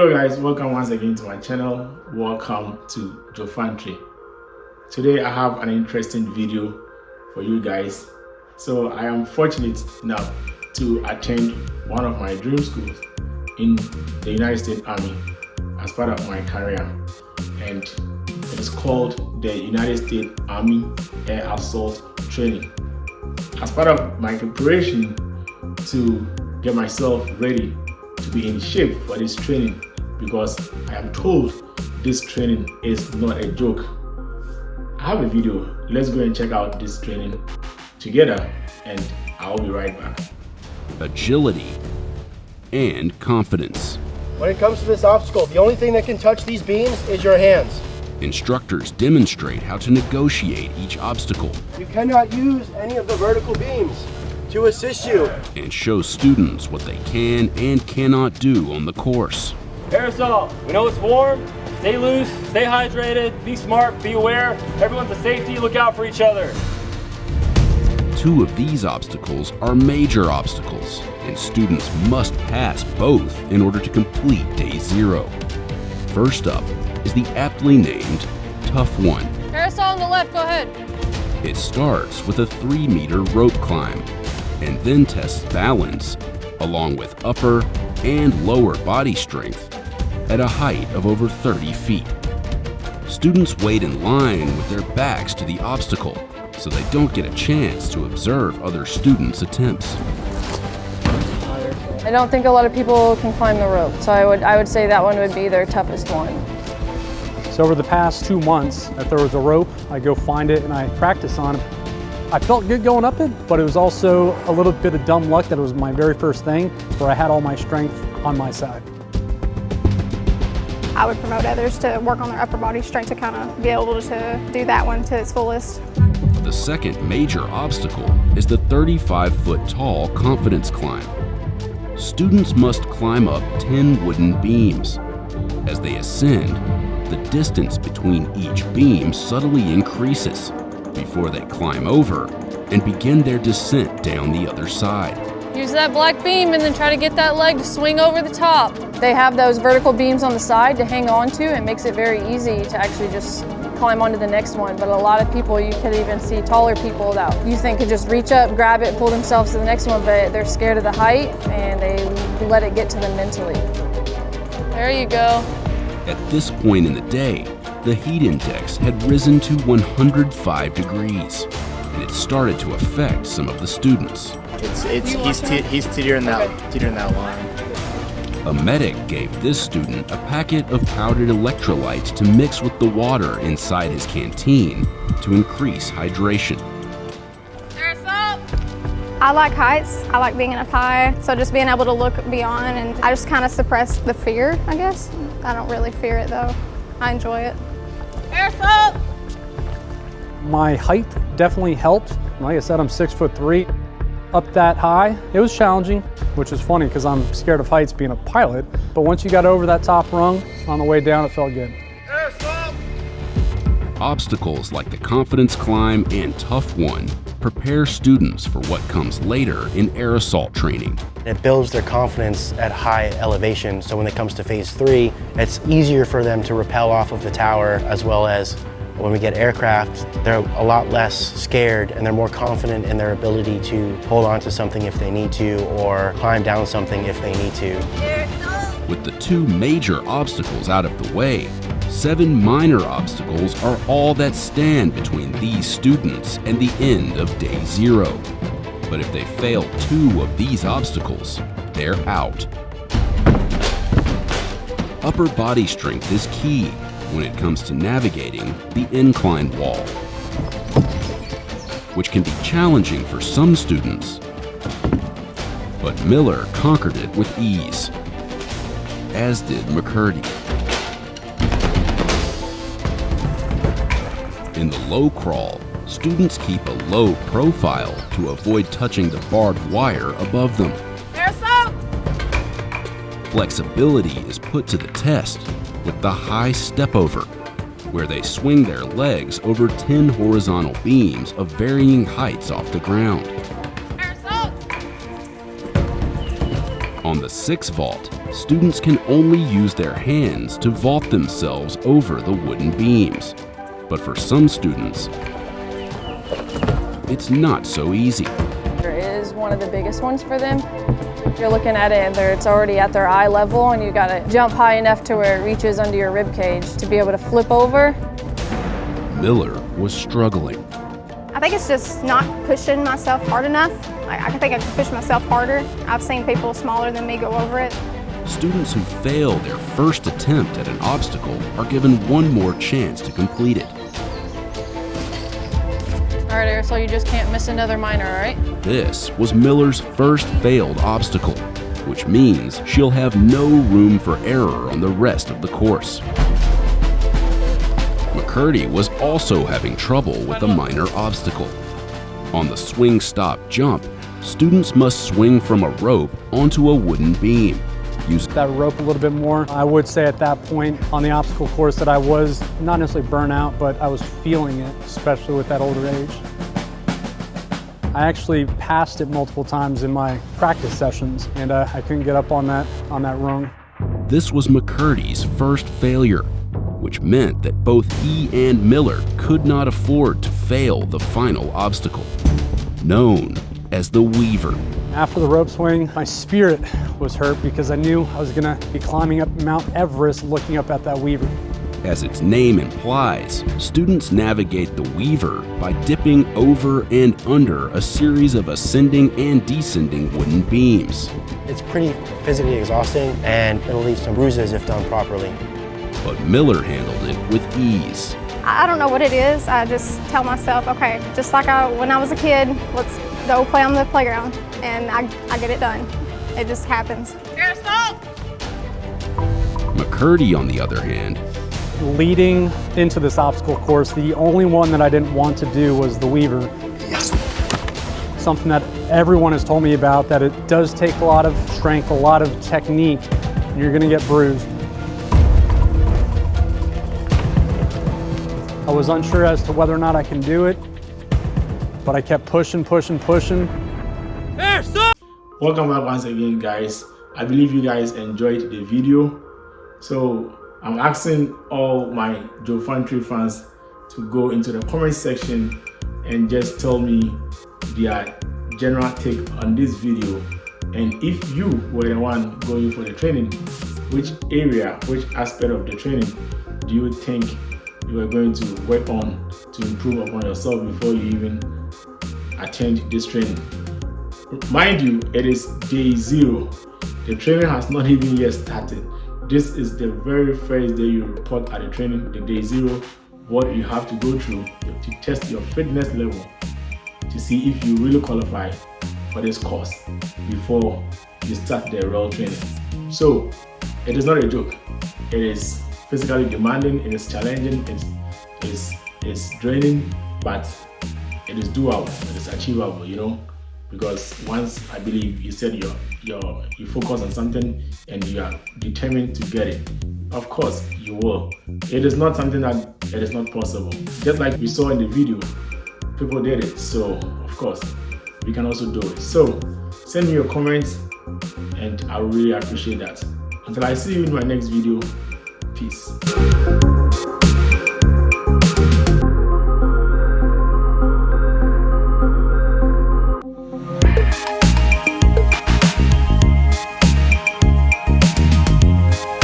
Hello guys, welcome once again to my channel. Welcome to JO-FANTRY. Today I have an interesting video for you guys. So I am fortunate enough to attend one of my dream schools in the United States Army as part of my career, and it is called the United States Army Air Assault Training. As part of my preparation to get myself ready to be in shape for this training, because I am told this training is not a joke. I have a video. Let's go and check out this training together, and I'll be right back. Agility and confidence. When it comes to this obstacle, the only thing that can touch these beams is your hands. Instructors demonstrate how to negotiate each obstacle. You cannot use any of the vertical beams to assist you. And show students what they can and cannot do on the course. Assult, we know it's warm. Stay loose, stay hydrated, be smart, be aware. Everyone's a safety, look out for each other. Two of these obstacles are major obstacles, and students must pass both in order to complete Day 0. First up is the aptly named Tough One. Assult on the left, go ahead. It starts with a 3-meter rope climb, and then tests balance, along with upper and lower body strength, at a height of over 30 feet. Students wait in line with their backs to the obstacle, so they don't get a chance to observe other students' attempts. I don't think a lot of people can climb the rope, so I would say that one would be their toughest one. So over the past 2 months, if there was a rope, I go find it and I practice on it. I felt good going up it, but it was also a little bit of dumb luck that it was my very first thing where I had all my strength on my side. I would promote others to work on their upper body strength to kind of be able to do that one to its fullest. The second major obstacle is the 35-foot tall confidence climb. Students must climb up 10 wooden beams. As they ascend, the distance between each beam subtly increases before they climb over and begin their descent down the other side. Use that black beam and then try to get that leg to swing over the top. They have those vertical beams on the side to hang on to. It makes it very easy to actually just climb onto the next one. But a lot of people, you could even see taller people that you think could just reach up, grab it, pull themselves to the next one, but they're scared of the height and they let it get to them mentally. There you go. At this point in the day, the heat index had risen to 105 degrees, and it started to affect some of the students. He's teetering that line. A medic gave this student a packet of powdered electrolytes to mix with the water inside his canteen to increase hydration. I like heights. I like being up high. So just being able to look beyond, and I just kind of suppress the fear, I guess. I don't really fear it though. I enjoy it. Assult! My height definitely helped. Like I said, I'm 6'3". Up that high, it was challenging, which is funny because I'm scared of heights being a pilot. But once you got over that top rung, on the way down, it felt good. Obstacles like the confidence climb and Tough One prepare students for what comes later in air assault training. It builds their confidence at high elevation, so when it comes to phase 3, it's easier for them to rappel off of the tower, as well as when we get aircraft, they're a lot less scared and they're more confident in their ability to hold on to something if they need to, or climb down something if they need to. With the 2 major obstacles out of the way, 7 minor obstacles are all that stand between these students and the end of Day 0. But if they fail 2 of these obstacles, they're out. Upper body strength is key when it comes to navigating the incline wall, which can be challenging for some students. But Miller conquered it with ease, as did McCurdy. In the low crawl, students keep a low profile to avoid touching the barbed wire above them. Flexibility is put to the test with the high step over, where they swing their legs over 10 horizontal beams of varying heights off the ground. On On the 6 vault, students can only use their hands to vault themselves over the wooden beams. But for some students, it's not so easy. Is one of the biggest ones for them. You're looking at it and it's already at their eye level, and you got to jump high enough to where it reaches under your rib cage to be able to flip over. Miller was struggling. I think it's just not pushing myself hard enough. I think I can push myself harder. I've seen people smaller than me go over it. Students who fail their first attempt at an obstacle are given one more chance to complete it. All right, Assult, you just can't miss another minor, all right? This was Miller's first failed obstacle, which means she'll have no room for error on the rest of the course. McCurdy was also having trouble with a minor obstacle. On the swing stop jump, students must swing from a rope onto a wooden beam. Use That rope a little bit more. I would say at that point on the obstacle course that I was not necessarily burnt out, but I was feeling it, especially with that older age. I actually passed it multiple times in my practice sessions, and I couldn't get up on that rung. This was McCurdy's first failure, which meant that both he and Miller could not afford to fail the final obstacle, known as the Weaver. After the rope swing, my spirit was hurt because I knew I was gonna be climbing up Mount Everest looking up at that Weaver. As its name implies, students navigate the Weaver by dipping over and under a series of ascending and descending wooden beams. It's pretty physically exhausting, and it'll leave some bruises if done properly. But Miller handled it with ease. I don't know what it is. I just tell myself, okay, just like when I was a kid, let's go play on the playground, and I get it done. It just happens. McCurdy, on the other hand, Leading into this obstacle course, the only one that I didn't want to do was the Weaver. Yes. Something that everyone has told me about, that it does take a lot of strength, a lot of technique, and you're gonna get bruised. I was unsure as to whether or not I can do it, but I kept pushing. Welcome back once again, guys. I believe you guys enjoyed the video. So I'm asking all my JO-FANTRY fans to go into the comment section and just tell me their general take on this video. And if you were the one going for the training, which area, which aspect of the training do you think you are going to work on to improve upon yourself before you even attend this training? Mind you, it is day 0. The training has not even yet started. This is the very first day you report at the training, the day 0, what you have to go through to test your fitness level to see if you really qualify for this course before you start the real training. So it is not a joke. It is physically demanding, it is challenging, it's draining, but it is doable, it is achievable, you know, because once I believe you said you focus on something and you are determined to get it, of course you will. It is not something that it is not possible. Just like we saw in the video, people did it, so of course we can also do it. So send me your comments and I really appreciate that. Until I see you in my next video, peace.